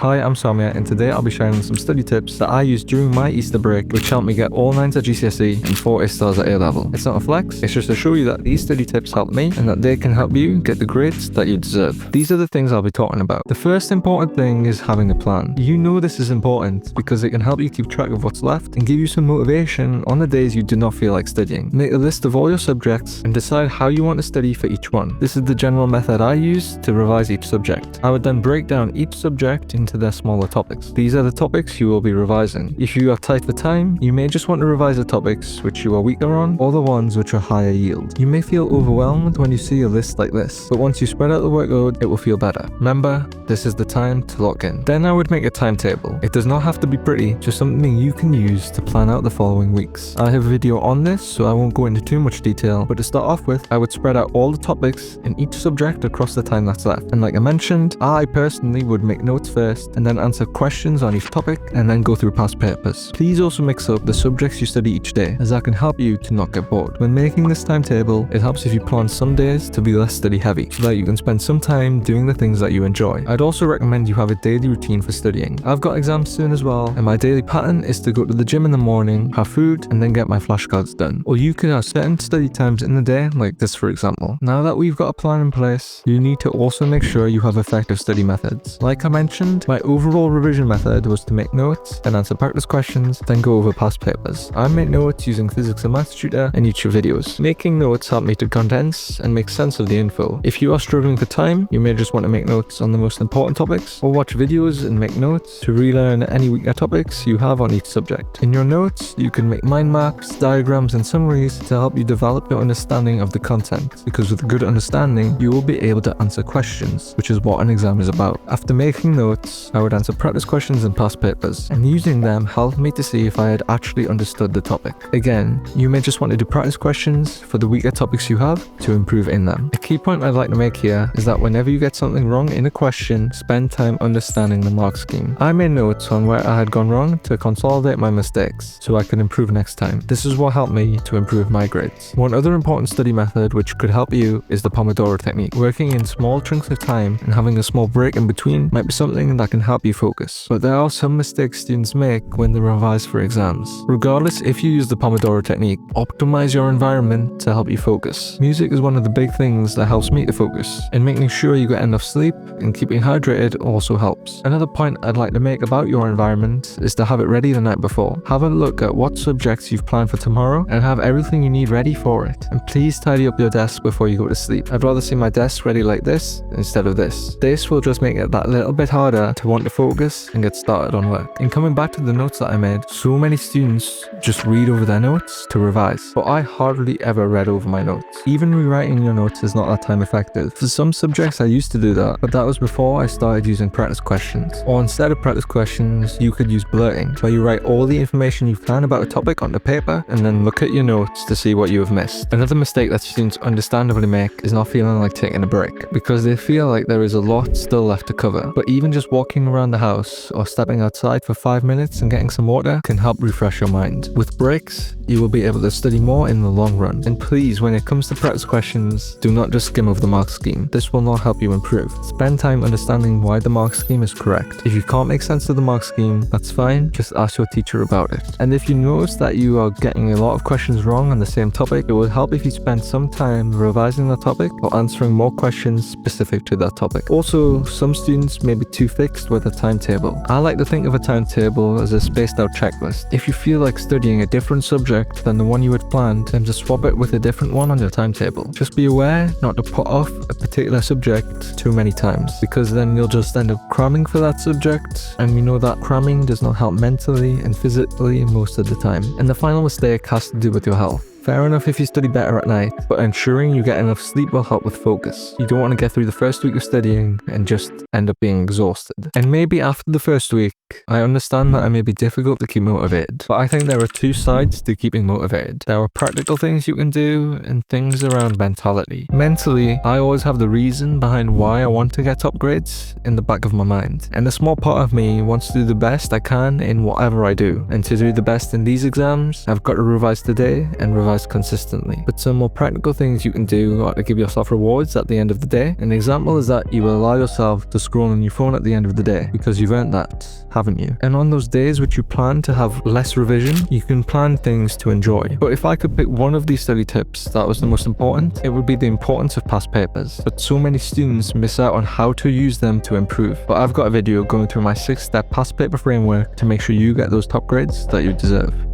Hi, I'm Soumya, and today I'll be sharing some study tips that I used during my Easter break, which helped me get all 9s at GCSE and 4 A-stars at A-level. It's not a flex, it's just to show you that these study tips helped me and that they can help you get the grades that you deserve. These are the things I'll be talking about. The first important thing is having a plan. You know this is important because it can help you keep track of what's left and give you some motivation on the days you do not feel like studying. Make a list of all your subjects and decide how you want to study for each one. This is the general method I use to revise each subject. I would then break down each subject into their smaller topics. These are the topics you will be revising. If you are tight for time, you may just want to revise the topics which you are weaker on or the ones which are higher yield. You may feel overwhelmed when you see a list like this, but once you spread out the workload, it will feel better. Remember, this is the time to lock in. Then I would make a timetable. It does not have to be pretty, just something you can use to plan out the following weeks. I have a video on this, so I won't go into too much detail, but to start off with, I would spread out all the topics in each subject across the time that's left. And like I mentioned, I personally would make notes first and then answer questions on each topic and then go through past papers. Please also mix up the subjects you study each day, as that can help you to not get bored. When making this timetable, it helps if you plan some days to be less study heavy, so that you can spend some time doing the things that you enjoy. I'd also recommend you have a daily routine for studying. I've got exams soon as well, and my daily pattern is to go to the gym in the morning, have food, and then get my flashcards done. Or you could have certain study times in the day, like this for example. Now that we've got a plan in place, you need to also make sure you have effective study methods. Like I mentioned, my overall revision method was to make notes, then answer practice questions, then go over past papers. I make notes using physics and maths tutor and YouTube videos. Making notes help me to condense and make sense of the info. If you are struggling for time, you may just want to make notes on the most important topics, or watch videos and make notes to relearn any weaker topics you have on each subject. In your notes, you can make mind maps, diagrams, and summaries to help you develop your understanding of the content, because with a good understanding, you will be able to answer questions, which is what an exam is about. After making notes, I would answer practice questions and past papers, and using them helped me to see if I had actually understood the topic. Again, you may just want to do practice questions for the weaker topics you have to improve in them. A key point I'd like to make here is that whenever you get something wrong in a question, spend time understanding the mark scheme. I made notes on where I had gone wrong to consolidate my mistakes so I can improve next time. This is what helped me to improve my grades. One other important study method which could help you is the Pomodoro technique. Working in small chunks of time and having a small break in between might be something that can help you focus, but there are some mistakes students make when they revise for exams. Regardless if you use the Pomodoro technique, optimize your environment to help you focus. Music is one of the big things that helps me to focus, and making sure you get enough sleep and keeping hydrated also helps. Another point I'd like to make about your environment is to have it ready the night before. Have a look at what subjects you've planned for tomorrow and have everything you need ready for it. And please tidy up your desk before you go to sleep. I'd rather see my desk ready like this instead of this. This will just make it that little bit harder to want to focus and get started on work. And coming back to the notes that I made, so many students just read over their notes to revise, but I hardly ever read over my notes. Even rewriting your notes is not that time effective. For some subjects I used to do that, but that was before I started using practice questions. Or instead of practice questions, you could use blurting, where you write all the information you've planned about a topic onto paper and then look at your notes to see what you have missed. Another mistake that students understandably make is not feeling like taking a break, because they feel like there is a lot still left to cover. But even just walking around the house or stepping outside for 5 minutes and getting some water can help refresh your mind. With breaks, you will be able to study more in the long run. And please, when it comes to practice questions, do not just skim over the mark scheme. This will not help you improve. Spend time understanding why the mark scheme is correct. If you can't make sense of the mark scheme, that's fine, just ask your teacher about it. And if you notice that you are getting a lot of questions wrong on the same topic, it will help if you spend some time revising the topic or answering more questions specific to that topic. Also, some students may be too fixed with a timetable. I like to think of a timetable as a spaced out checklist. If you feel like studying a different subject than the one you had planned, then just swap it with a different one on your timetable. Just be aware not to put off a particular subject too many times, because then you'll just end up cramming for that subject, and we know that cramming does not help mentally and physically most of the time. And the final mistake has to do with your health. Fair enough if you study better at night, but ensuring you get enough sleep will help with focus. You don't want to get through the first week of studying and just end up being exhausted. And maybe after the first week, I understand that it may be difficult to keep motivated, but I think there are two sides to keeping motivated. There are practical things you can do and things around mentality. Mentally, I always have the reason behind why I want to get top grades in the back of my mind. And a small part of me wants to do the best I can in whatever I do. And to do the best in these exams, I've got to revise today and revise revise consistently. But some more practical things you can do are to give yourself rewards at the end of the day. An example is that you will allow yourself to scroll on your phone at the end of the day because you've earned that, haven't you? And on those days which you plan to have less revision, you can plan things to enjoy. But if I could pick one of these study tips that was the most important, it would be the importance of past papers. But so many students miss out on how to use them to improve. But I've got a video going through my 6-step past paper framework to make sure you get those top grades that you deserve.